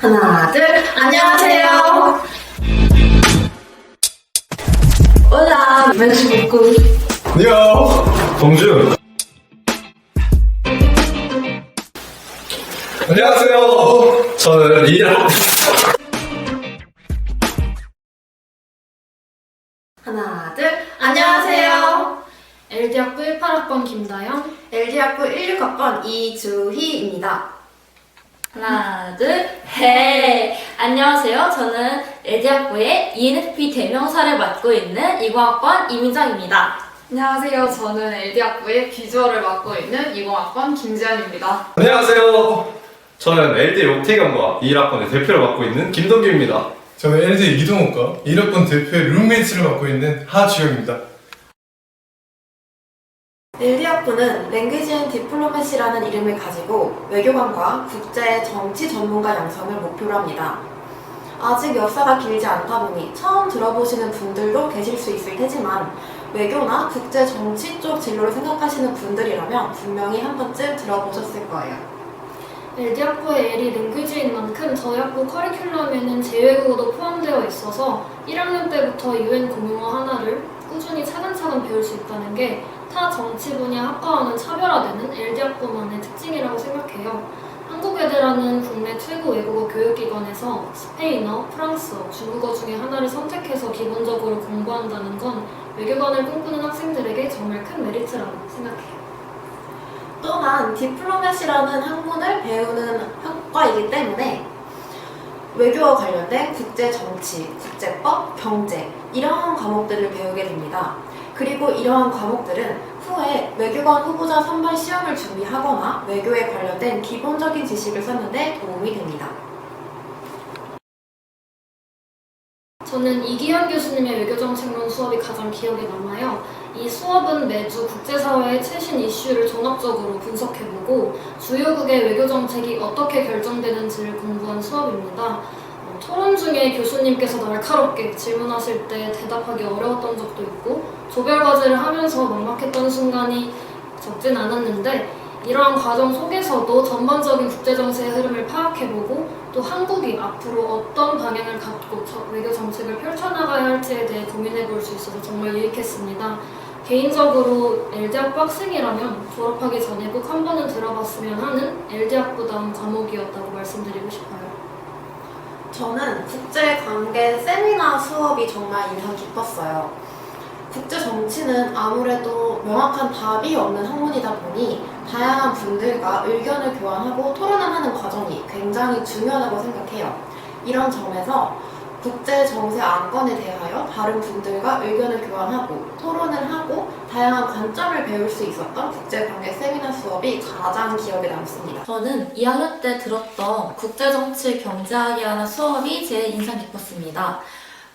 하나, 둘, 안녕하세요. 올라, 멕시코. 안녕, 동준. 안녕하세요. 저는 리아. 하나, 둘, 안녕하세요. LD학부 18학번 김다영. LD학부 16학번 이주희입니다. 하나, 둘, 네. 안녕하세요. 저는 LD학부의 ENFP 대명사를 맡고 있는 20학번 이민정입니다. 안녕하세요. 저는 LD학부의 비주얼을 맡고 있는 20학번 김지연입니다. 안녕하세요. 저는 LD 옥태경과 21학번의 대표를 맡고 있는 김동규입니다. 저는 LG 이동욱과 1학번 대표의 룸메이트를 맡고 있는 하주영입니다. LD학부는 랭귀지 앤 디플로매시라는 이름을 가지고 외교관과 국제 정치 전문가 양성을 목표로 합니다. 아직 역사가 길지 않다 보니 처음 들어보시는 분들도 계실 수 있을 테지만 외교나 국제 정치 쪽 진로를 생각하시는 분들이라면 분명히 한 번쯤 들어보셨을 거예요. LD학부의 L이 랭귀지인 만큼 저희 학부 커리큘럼에는 제외국어도 포함되어 있어서 1학년 때부터 UN 공용어 하나를 꾸준히 차근차근 배울 수 있다는 게 타 정치 분야 학과와는 차별화되는 LD학부만의 특징이라고 생각해요. 한국외대라는 국내 최고 외국어 교육기관에서 스페인어, 프랑스어, 중국어 중에 하나를 선택해서 기본적으로 공부한다는 건 외교관을 꿈꾸는 학생들에게 정말 큰 메리트라고 생각해요. 또한 디플로매시라는 학문을 배우는 학과이기 때문에 외교와 관련된 국제 정치, 국제법, 경제 이러한 과목들을 배우게 됩니다. 그리고 이러한 과목들은 후에 외교관 후보자 선발 시험을 준비하거나 외교에 관련된 기본적인 지식을 쌓는 데 도움이 됩니다. 저는 이기현 교수님의 외교정책론 수업이 가장 기억에 남아요. 이 수업은 매주 국제사회의 최신 이슈를 종합적으로 분석해보고 주요국의 외교정책이 어떻게 결정되는지를 공부한 수업입니다. 토론 중에 교수님께서 날카롭게 질문하실 때 대답하기 어려웠던 적도 있고 조별과제를 하면서 막막했던 순간이 적진 않았는데 이러한 과정 속에서도 전반적인 국제정세의 흐름을 파악해보고 또 한국이 앞으로 어떤 방향을 갖고 외교 정책을 펼쳐나가야 할지에 대해 고민해볼 수 있어서 정말 유익했습니다. 개인적으로 LD학부 학생이라면 졸업하기 전에 꼭 한 번은 들어봤으면 하는 LD학부다운 과목이었다고 말씀드리고 싶어요. 저는 국제관계 세미나 수업이 정말 인상 깊었어요. 국제 정치는 아무래도 명확한 답이 없는 학문이다 보니 다양한 분들과 의견을 교환하고 토론을 하는 과정이 굉장히 중요하다고 생각해요. 이런 점에서 국제 정세 안건에 대하여 다른 분들과 의견을 교환하고 토론을 하고 다양한 관점을 배울 수 있었던 국제관계 세미나 수업이 가장 기억에 남습니다. 저는 2학년 때 들었던 국제정치 경제학이라는 수업이 제일 인상 깊었습니다.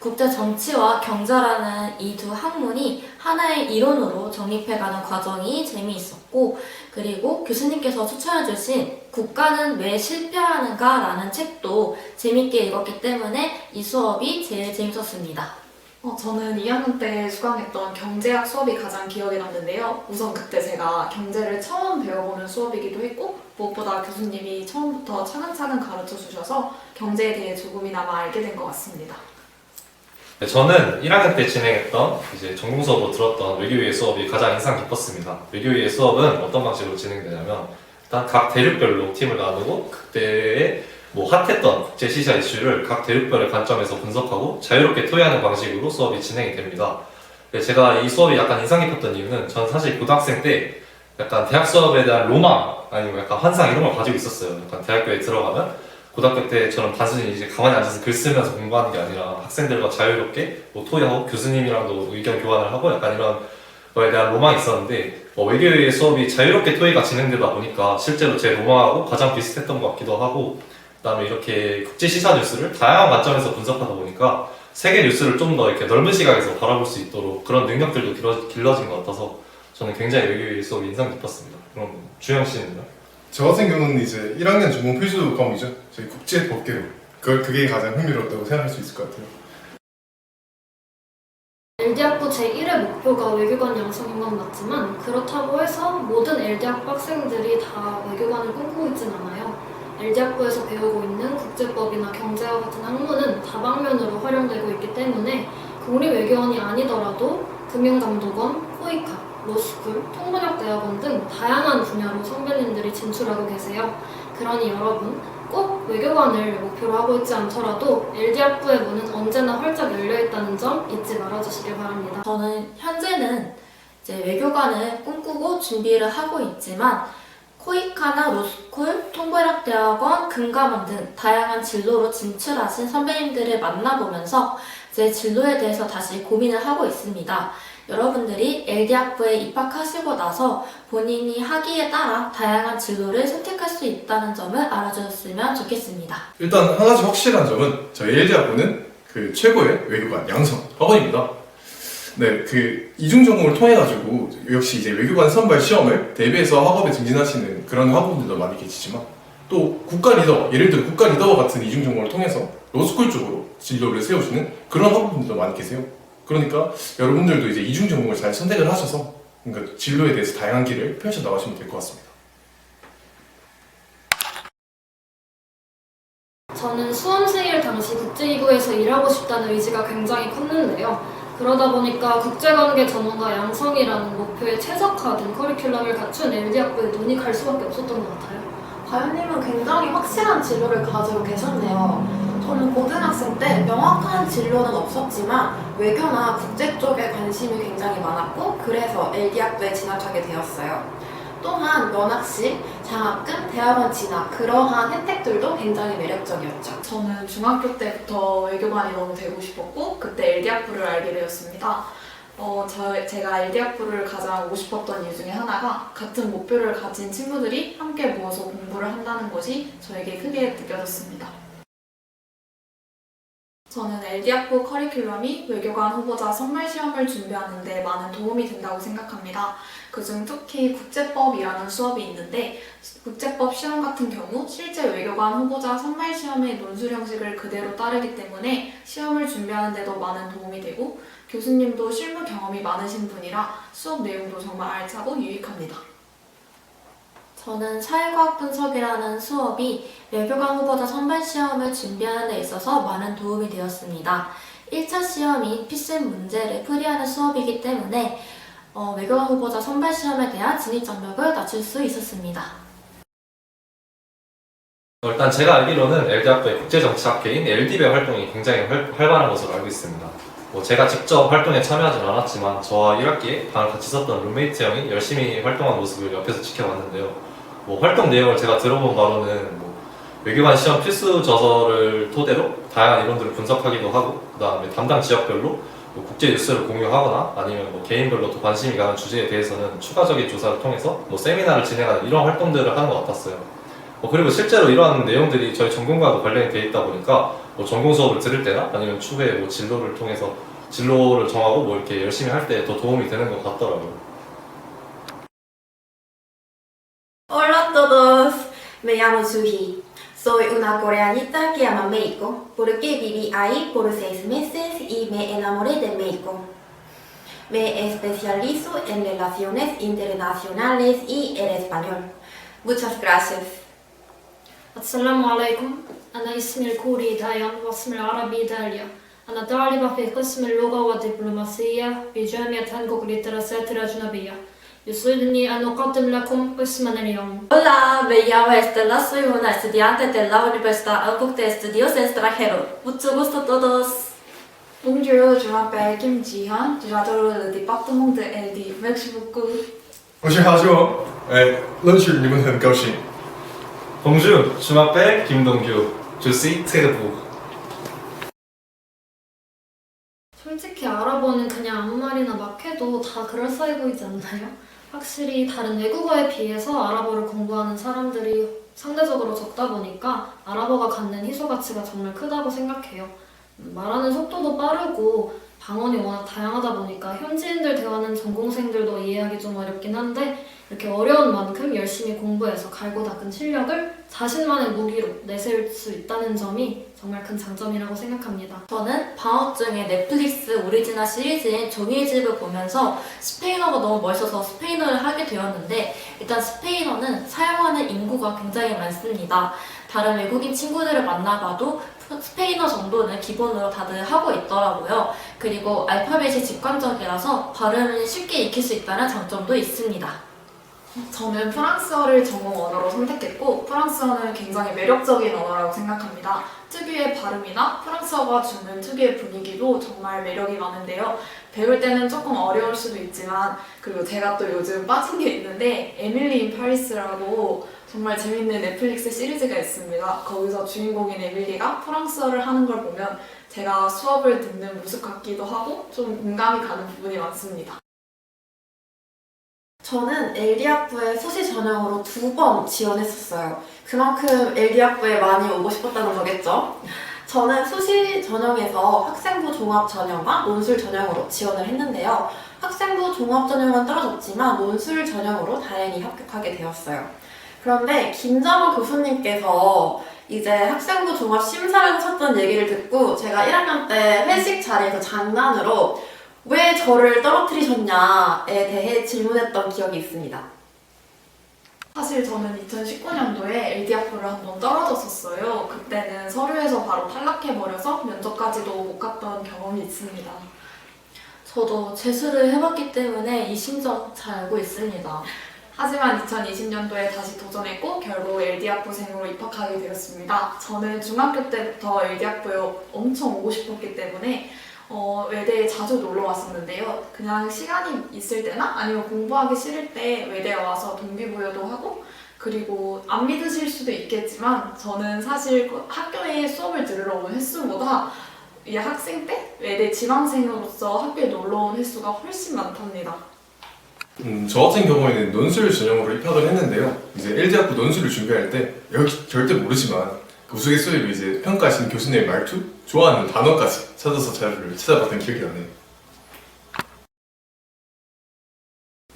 국제정치와 경제라는 이 두 학문이 하나의 이론으로 정립해가는 과정이 재미있었고 그리고 교수님께서 추천해주신 국가는 왜 실패하는가 라는 책도 재밌게 읽었기 때문에 이 수업이 제일 재밌었습니다. 저는 2학년 때 수강했던 경제학 수업이 가장 기억에 남는데요. 우선 그때 제가 경제를 처음 배워보는 수업이기도 했고 무엇보다 교수님이 처음부터 차근차근 가르쳐 주셔서 경제에 대해 조금이나마 알게 된 것 같습니다. 네, 저는 1학년 때 진행했던 전공 수업으로 들었던 외교위의 수업이 가장 인상 깊었습니다. 외교위의 수업은 어떤 방식으로 진행되냐면 일단 각 대륙별로 팀을 나누고 그때의 핫했던 국제 시사 이슈를 각 대륙별의 관점에서 분석하고 자유롭게 토의하는 방식으로 수업이 진행이 됩니다. 제가 이 수업이 약간 인상 깊었던 이유는 전 사실 고등학생 때 약간 대학 수업에 대한 로망 아니면 약간 환상 이런 걸 가지고 있었어요. 약간 대학교에 들어가면 고등학교 때처럼 단순히 가만히 앉아서 글 쓰면서 공부하는 게 아니라 학생들과 자유롭게 토의하고 교수님이랑도 의견 교환을 하고 약간 이런 거에 대한 로망이 있었는데 외교의 수업이 자유롭게 토의가 진행되다 보니까 실제로 제 로망하고 가장 비슷했던 것 같기도 하고 그다음에 이렇게 국제 시사 뉴스를 다양한 관점에서 분석하다 보니까 세계 뉴스를 좀 더 이렇게 넓은 시각에서 바라볼 수 있도록 그런 능력들도 길러진 것 같아서 저는 굉장히 외교의 수업이 인상 깊었습니다. 그럼 주영 씨는요? 저 같은 경우는 이제 1학년 전공 필수 과목이죠. 저희 국제법계로. 그게 가장 흥미로웠다고 생각할 수 있을 것 같아요. LD학부 제1의 목표가 외교관 양성인 건 맞지만 그렇다고 해서 모든 LD학부 학생들이 다 외교관을 꿈꾸고 있진 않아요. LD학부에서 배우고 있는 국제법이나 경제학 같은 학문은 다방면으로 활용되고 있기 때문에 국립외교원이 아니더라도 금융감독원, 코이카, 로스쿨, 통번역대학원 등 다양한 분야로 선배님들이 진출하고 계세요. 그러니 여러분 꼭 외교관을 목표로 하고 있지 않더라도 LD학부의 문은 언제나 활짝 열려있다는 점 잊지 말아주시길 바랍니다. 저는 현재는 이제 외교관을 꿈꾸고 준비를 하고 있지만 코이카나 로스쿨, 통번역대학원, 금감원 등 다양한 진로로 진출하신 선배님들을 만나보면서 제 진로에 대해서 다시 고민을 하고 있습니다. 여러분들이 LD학부에 입학하시고 나서 본인이 학위에 따라 다양한 진로를 선택할 수 있다는 점을 알아주셨으면 좋겠습니다. 일단 한 가지 확실한 점은 저희 LD학부는 그 최고의 외교관 양성 학원입니다. 네, 그 이중 전공을 통해 가지고 역시 이제 외교관 선발 시험을 대비해서 학업에 증진하시는 그런 학원들도 많이 계시지만 또 국가 리더, 예를 들어 국가 리더와 같은 이중 전공을 통해서 로스쿨 쪽으로 진로를 세우시는 그런 학원들도 많이 계세요. 그러니까 여러분들도 이제 이중 전공을 잘 선택을 하셔서 그러니까 진로에 대해서 다양한 길을 펼쳐 나가시면 될 것 같습니다. 저는 수험생일 당시 국제기구에서 일하고 싶다는 의지가 굉장히 컸는데요. 그러다 보니까 국제관계 전문가 양성이라는 목표에 최적화된 커리큘럼을 갖춘 LD학부에 눈이 갈 수밖에 없었던 것 같아요. 다현님은 굉장히 확실한 진로를 가지고 계셨네요. 저는 고등학생 때 명확한 진로는 없었지만 외교나 국제 쪽에 관심이 굉장히 많았고 그래서 LD학부에 진학하게 되었어요. 또한 면학식, 장학금, 대학원 진학 그러한 혜택들도 굉장히 매력적이었죠. 저는 중학교 때부터 외교관이 너무 되고 싶었고 그때 LD학부를 알게 되었습니다. 제가 LD학부를 가장 오고 싶었던 이유 중에 하나가 같은 목표를 가진 친구들이 함께 모여서 공부를 한다는 것이 저에게 크게 느껴졌습니다. 저는 LD학부 커리큘럼이 외교관 후보자 선발 시험을 준비하는 데 많은 도움이 된다고 생각합니다. 그중 특히 국제법이라는 수업이 있는데 국제법 시험 같은 경우 실제 외교관 후보자 선발 시험의 논술 형식을 그대로 따르기 때문에 시험을 준비하는 데도 많은 도움이 되고 교수님도 실무 경험이 많으신 분이라 수업 내용도 정말 알차고 유익합니다. 저는 사회과학 분석이라는 수업이 외교관 후보자 선발 시험을 준비하는 데 있어서 많은 도움이 되었습니다. 1차 시험인 피씀 문제를 풀이하는 수업이기 때문에 외교관 후보자 선발 시험에 대한 진입 장벽을 낮출 수 있었습니다. 일단 제가 알기로는 LD학부의 국제정치학회인 LD배 활동이 굉장히 활발한 것으로 알고 있습니다. 제가 직접 활동에 참여하진 않았지만 저와 1학기에 방을 같이 썼던 룸메이트 형이 열심히 활동한 모습을 옆에서 지켜봤는데요. 활동 내용을 제가 들어본 바로는 외교관 시험 필수 저서를 토대로 다양한 이론들을 분석하기도 하고 그 다음에 담당 지역별로 국제 뉴스를 공유하거나 아니면 개인별로 또 관심이 가는 주제에 대해서는 추가적인 조사를 통해서 세미나를 진행하는 이런 활동들을 하는 것 같았어요. 그리고 실제로 이러한 내용들이 저희 전공과도 관련이 되어 있다 보니까 전공 수업을 들을 때나 아니면 추후에 진로를 통해서 진로를 정하고 이렇게 열심히 할 때 더 do움이 되는 것 같더라고요. Hola a todos, me llamo Suhi. Soy una coreanita que ama México porque viví ahí por 6 meses y me enamoré de México. Me especializo en relaciones internacionales y en español. Muchas gracias. السلام عليكم. أنا اسمي الكوري دايان واسمي العربي داليا. أنا طالبة في قسم اللغة والدبلوماسية بجامعة هانكوك للدراسات الأجنبية. يسعدني أن أقدم لكم قسمنا اليوم. Hola, me llamo Estela, soy una estudiante de la Universidad Hankook de Estudios Extranjeros. Mucho gusto a todos. Bonjour, je m'appelle Kim Ji-hyun, j'adore le département de LD. Merci beaucoup. 我是哈修，认识你们很高兴。 Bonjour, je m'appelle Kim Dong-gyu. Je suis très beau. 솔직히 아랍어는 그냥 아무 말이나 막 해도 다 그럴싸해 보이지 않나요? 확실히 다른 외국어에 비해서 아랍어를 공부하는 사람들이 상대적으로 적다 보니까 아랍어가 갖는 희소 가치가 정말 크다고 생각해요. 말하는 속도도 빠르고 강원이 워낙 다양하다 보니까 현지인들 대화는 전공생들도 이해하기 좀 어렵긴 한데 이렇게 어려운 만큼 열심히 공부해서 갈고 닦은 실력을 자신만의 무기로 내세울 수 있다는 점이 정말 큰 장점이라고 생각합니다. 저는 방학 중에 넷플릭스 오리지널 시리즈인 종이의 집을 보면서 스페인어가 너무 멋있어서 스페인어를 하게 되었는데 일단 스페인어는 사용하는 인구가 굉장히 많습니다. 다른 외국인 친구들을 만나봐도 스페인어 정도는 기본으로 다들 하고 있더라고요. 그리고 알파벳이 직관적이라서 발음을 쉽게 익힐 수 있다는 장점도 있습니다. 저는 프랑스어를 전공 언어로 선택했고 프랑스어는 굉장히 매력적인 언어라고 생각합니다. 특유의 발음이나 프랑스어가 주는 특유의 분위기도 정말 매력이 많은데요. 배울 때는 조금 어려울 수도 있지만 그리고 제가 또 요즘 빠진 게 있는데 에밀리 인 파리스라고 정말 재밌는 넷플릭스 시리즈가 있습니다. 거기서 주인공인 에밀리가 프랑스어를 하는 걸 보면 제가 수업을 듣는 모습 같기도 하고 좀 공감이 가는 부분이 많습니다. 저는 LD학부에 수시 전형으로 2번 지원했었어요. 그만큼 LD학부에 많이 오고 싶었다는 거겠죠? 저는 수시 전형에서 학생부 종합 전형과 논술 전형으로 지원을 했는데요. 학생부 종합 전형은 떨어졌지만 논술 전형으로 다행히 합격하게 되었어요. 그런데 김정호 교수님께서 이제 학생부 종합 심사를 하셨던 얘기를 듣고 제가 1학년 때 회식 자리에서 장난으로 왜 저를 떨어뜨리셨냐에 대해 질문했던 기억이 있습니다. 사실 저는 2019년도에 LD학부를 한번 떨어졌었어요. 그때는 서류에서 바로 탈락해버려서 면접까지도 못 갔던 경험이 있습니다. 저도 재수를 해봤기 때문에 이 심정 잘 알고 있습니다. 하지만 2020년도에 다시 도전했고 결국 LD학부생으로 입학하게 되었습니다. 저는 중학교 때부터 LD학부에 엄청 오고 싶었기 때문에 외대에 자주 놀러 왔었는데요. 그냥 시간이 있을 때나 아니면 공부하기 싫을 때 외대에 와서 동기부여도 하고 그리고 안 믿으실 수도 있겠지만 저는 사실 학교에 수업을 들으러 온 횟수보다 이 학생 때 외대 지망생으로서 학교에 놀러 온 횟수가 훨씬 많답니다. 저 같은 경우에는 논술 전형으로 입학을 했는데요. 이제 LD학부 논술을 준비할 때 여기 절대 모르지만 그 우스갯소리로 이제 평가하시는 교수님의 말투, 좋아하는 단어까지 찾아서 자료를 찾아봤던 기억이 나네요.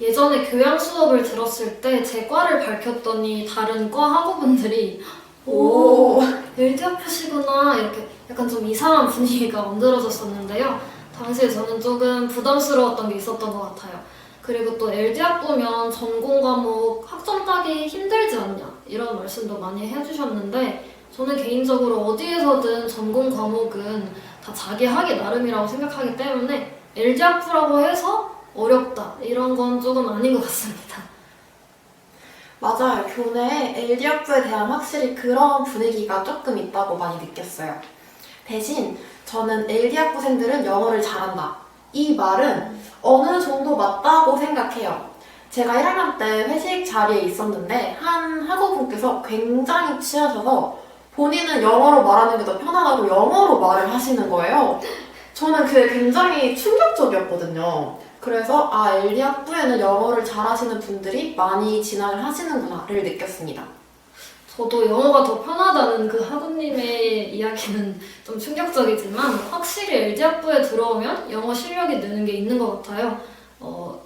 예전에 교양 수업을 들었을 때 제 과를 밝혔더니 다른 과 학우분들이 오, LD학부시구나 이렇게 약간 좀 이상한 분위기가 만들어졌었는데요. 당시에 저는 조금 부담스러웠던 게 있었던 것 같아요. 그리고 또 LD학부면 전공 과목 학점 따기 힘들지 않냐 이런 말씀도 많이 해주셨는데 저는 개인적으로 어디에서든 전공 과목은 다 자기 하기 나름이라고 생각하기 때문에 LD학부라고 해서 어렵다 이런 건 조금 아닌 것 같습니다. 맞아요. 교내에 LD학부에 대한 확실히 그런 분위기가 조금 있다고 많이 느꼈어요. 대신 저는 LD학부생들은 영어를 잘한다. 이 말은 어느 정도 맞다고 생각해요. 제가 1학년 때 회식 자리에 있었는데 한 학우분께서 굉장히 취하셔서 본인은 영어로 말하는 게 더 편하다고 영어로 말을 하시는 거예요. 저는 그게 굉장히 충격적이었거든요. 그래서 LD학부에는 영어를 잘하시는 분들이 많이 진학을 하시는구나를 느꼈습니다. 저도 영어가 더 편하다는 그 학우님의 이야기는 좀 충격적이지만 확실히 LD학부에 들어오면 영어 실력이 느는 게 있는 것 같아요.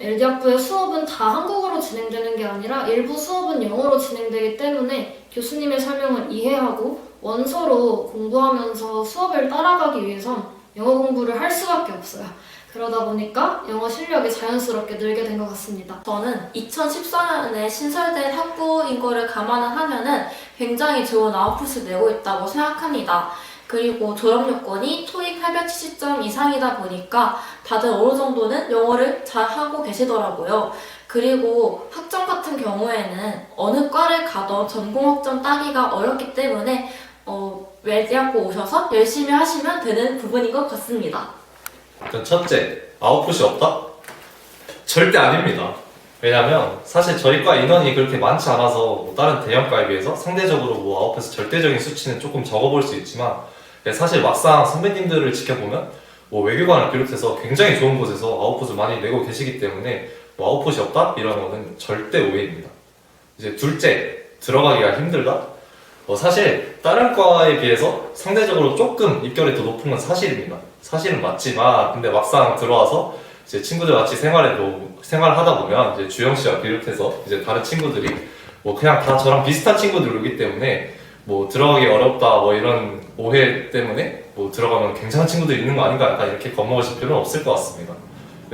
LD학부의 수업은 다 한국어로 진행되는 게 아니라 일부 수업은 영어로 진행되기 때문에 교수님의 설명을 이해하고 원서로 공부하면서 수업을 따라가기 위해선 영어 공부를 할 수밖에 없어요. 그러다 보니까 영어 실력이 자연스럽게 늘게 된 것 같습니다. 저는 2014년에 신설된 학부인 거를 감안하면은 굉장히 좋은 아웃풋을 내고 있다고 생각합니다. 그리고 졸업 요건이 토익 870점 이상이다 보니까 다들 어느 정도는 영어를 잘 하고 계시더라고요. 그리고 학점 같은 경우에는 어느 과를 가도 전공 학점 따기가 어렵기 때문에 LD학부 오셔서 열심히 하시면 되는 부분인 것 같습니다. 일단 첫째, 아웃풋이 없다? 절대 아닙니다. 왜냐면 사실 저희 과 인원이 그렇게 많지 않아서 다른 대형과에 비해서 상대적으로 아웃풋의 절대적인 수치는 조금 적어볼 수 있지만 사실 막상 선배님들을 지켜보면 외교관을 비롯해서 굉장히 좋은 곳에서 아웃풋을 많이 내고 계시기 때문에 아웃풋이 없다? 이런 거는 절대 오해입니다. 이제 둘째, 들어가기가 힘들다? 사실 다른 과에 비해서 상대적으로 조금 입결이 더 높은 건 사실입니다. 사실은 맞지만 근데 막상 들어와서 이제 친구들 같이 생활하다 보면 이제 주영 씨와 비롯해서 이제 다른 친구들이 뭐 그냥 다 저랑 비슷한 친구들이기 때문에 뭐 들어가기 어렵다 뭐 이런 오해 때문에 뭐 들어가면 굉장한 친구들이 있는 거 아닌가 약간 이렇게 겁먹으실 필요는 없을 것 같습니다.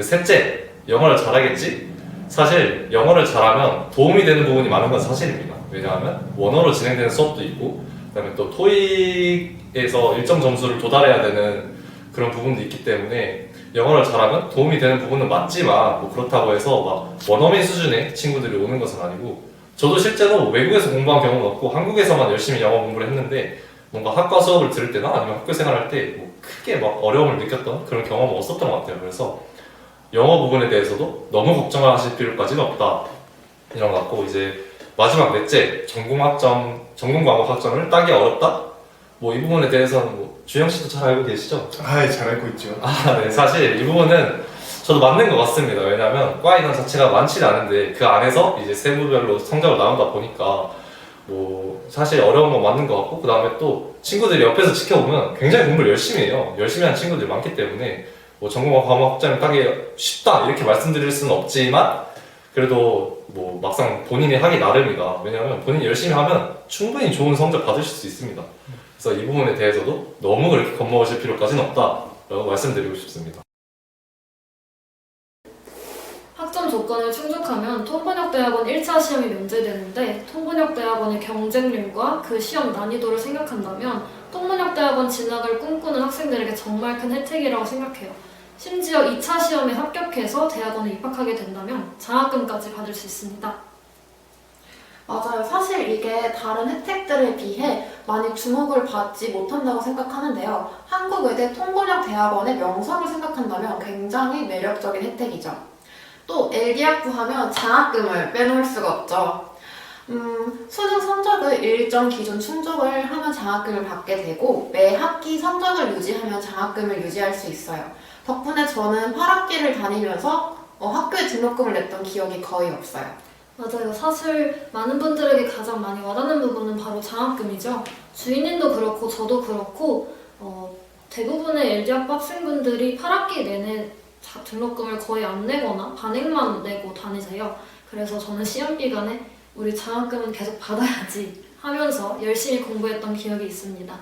셋째, 영어를 잘하겠지? 사실 영어를 잘하면 도움이 되는 부분이 많은 건 사실입니다. 왜냐하면 원어로 진행되는 수업도 있고 그다음에 또 토익에서 일정 점수를 도달해야 되는 그런 부분도 있기 때문에 영어를 잘하면 도움이 되는 부분은 맞지만 뭐 그렇다고 해서 막 원어민 수준의 친구들이 오는 것은 아니고 저도 실제로 외국에서 공부한 경험은 없고 한국에서만 열심히 영어 공부를 했는데 뭔가 학과 수업을 들을 때나 아니면 학교 생활할 때 뭐 크게 막 어려움을 느꼈던 그런 경험은 없었던 것 같아요. 그래서 영어 부분에 대해서도 너무 걱정하실 필요까지는 없다 이런 것 같고 이제 마지막 넷째 전공 과목 학점을 따기 어렵다? 뭐 이 부분에 대해서는 뭐 주영 씨도 잘 알고 계시죠? 아, 잘 알고 있죠. 네. 사실 이 부분은 저도 맞는 것 같습니다. 왜냐하면 과 인원 자체가 많지는 않은데 그 안에서 이제 세부별로 성적을 나눈다 보니까 뭐 사실 어려운 건 맞는 것 같고 그 다음에 또 친구들이 옆에서 지켜보면 굉장히 공부를 열심히 해요. 열심히 하는 친구들이 많기 때문에 뭐 전공과 과목 학점을 따기 쉽다 이렇게 말씀드릴 수는 없지만 그래도 뭐 막상 본인이 하기 나름이다. 왜냐하면 본인이 열심히 하면 충분히 좋은 성적 받으실 수 있습니다. 그래서 이 부분에 대해서도 너무 그렇게 겁먹으실 필요까지는 없다라고 말씀드리고 싶습니다. 학점 조건을 충족하면 통번역대학원 1차 시험이 면제되는데 통번역대학원의 경쟁률과 그 시험 난이도를 생각한다면 통번역대학원 진학을 꿈꾸는 학생들에게 정말 큰 혜택이라고 생각해요. 심지어 2차 시험에 합격해서 대학원에 입학하게 된다면 장학금까지 받을 수 있습니다. 맞아요. 사실 이게 다른 혜택들에 비해 많이 주목을 받지 못한다고 생각하는데요. 한국외대 통번역대학원의 명성을 생각한다면 굉장히 매력적인 혜택이죠. 또 LD학부 하면 장학금을 빼놓을 수가 없죠. 수능 성적을 일정 기준 충족을 하면 장학금을 받게 되고 매 학기 성적을 유지하면 장학금을 유지할 수 있어요. 덕분에 저는 8학기를 다니면서 학교에 등록금을 냈던 기억이 거의 없어요. 맞아요. 사실 많은 분들에게 가장 많이 와닿는 부분은 바로 장학금이죠. 주인님도 그렇고 저도 그렇고 대부분의 LD학부 학생분들이 8학기 내내 등록금을 거의 안 내거나 반액만 내고 다니세요. 그래서 저는 시험 기간에 우리 장학금은 계속 받아야지 하면서 열심히 공부했던 기억이 있습니다.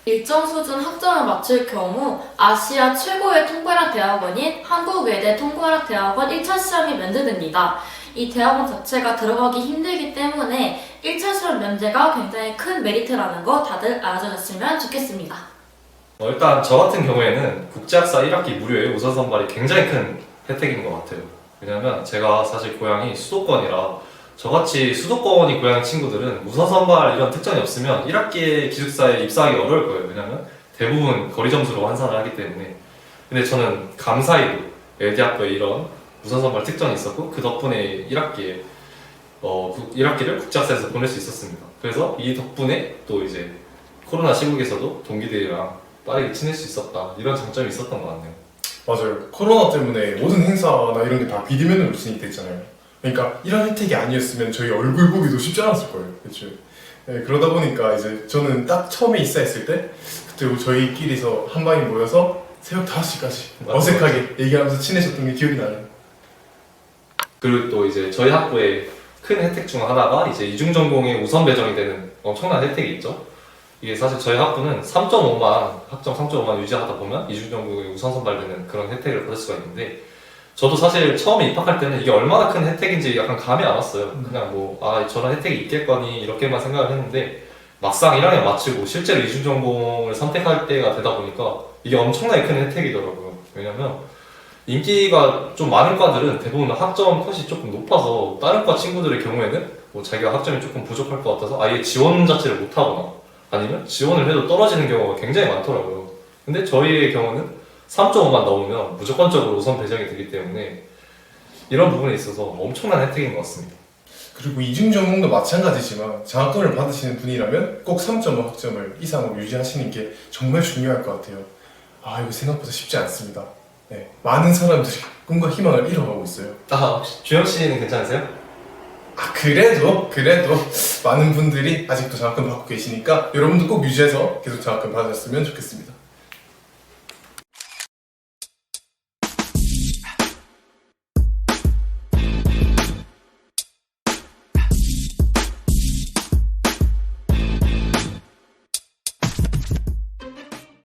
일정 수준 학점을 맞출 경우 아시아 최고의 통번역 대학원인 한국외대 통번역 대학원 1차 시험이 면제됩니다. 이 대학원 자체가 들어가기 힘들기 때문에 1차 시험 면제가 굉장히 큰 메리트라는 거 다들 알아주셨으면 좋겠습니다. 일단 저 같은 경우에는 국제학사 1학기 무료의 우선 선발이 굉장히 큰 혜택인 것 같아요. 왜냐면 제가 사실 고향이 수도권이라 저같이 수도권이 고향 친구들은 우선 선발 이런 특전이 없으면 1학기에 기숙사에 입사하기 어려울 거예요. 왜냐면 대부분 거리 점수로 환산을 하기 때문에. 근데 저는 감사히도 LD학교에 이런 우선 선발 특전이 있었고 그 덕분에 1학기를 국제학사에서 보낼 수 있었습니다. 그래서 이 덕분에 또 이제 코로나 시국에서도 동기들이랑 빠르게 친해질 수 있었다 이런 장점이 있었던 것 같네요. 맞아요. 코로나 때문에 모든 행사나 이런 게 다 비대면으로 진행이 됐잖아요. 그러니까 이런 혜택이 아니었으면 저희 얼굴 보기도 쉽지 않았을 거예요. 그렇죠? 네, 그러다 보니까 이제 저는 딱 처음에 입사했을 때 그때 뭐 저희끼리서 한 방에 모여서 새벽 5시까지 어색하게 얘기하면서 친해졌던 게 기억이 나요. 그리고 또 이제 저희 학부의 큰 혜택 중 하나가 이제 이중 전공에 우선 배정이 되는 엄청난 혜택이 있죠. 이게 사실 저희 학부는 3.5만 학점 3.5만 유지하다 보면 이중 전공에 우선 선발되는 그런 혜택을 받을 수가 있는데 저도 사실 처음에 입학할 때는 이게 얼마나 큰 혜택인지 약간 감이 안 왔어요. 그냥 저런 혜택이 있겠거니 이렇게만 생각을 했는데 막상 1학년 마치고 실제로 이중 전공을 선택할 때가 되다 보니까 이게 엄청나게 큰 혜택이더라고요. 왜냐면 인기가 좀 많은 과들은 대부분 학점 컷이 조금 높아서 다른 과 친구들의 경우에는 뭐 자기가 학점이 조금 부족할 것 같아서 아예 지원 자체를 못하거나 아니면 지원을 해도 떨어지는 경우가 굉장히 많더라고요. 근데 저희의 경우는 3.5만 넘으면 무조건적으로 우선 배정이 되기 때문에 이런 부분에 있어서 엄청난 혜택인 것 같습니다. 그리고 이중 전공도 마찬가지지만 장학금을 받으시는 분이라면 꼭 3.5 학점을 이상으로 유지하시는 게 정말 중요할 것 같아요. 이거 생각보다 쉽지 않습니다. 네, 많은 사람들이 꿈과 희망을 잃어가고 있어요. 혹시 주영 씨는 괜찮으세요? 그래도 많은 분들이 아직도 장학금 받고 계시니까 여러분도 꼭 유지해서 계속 장학금 받으셨으면 좋겠습니다.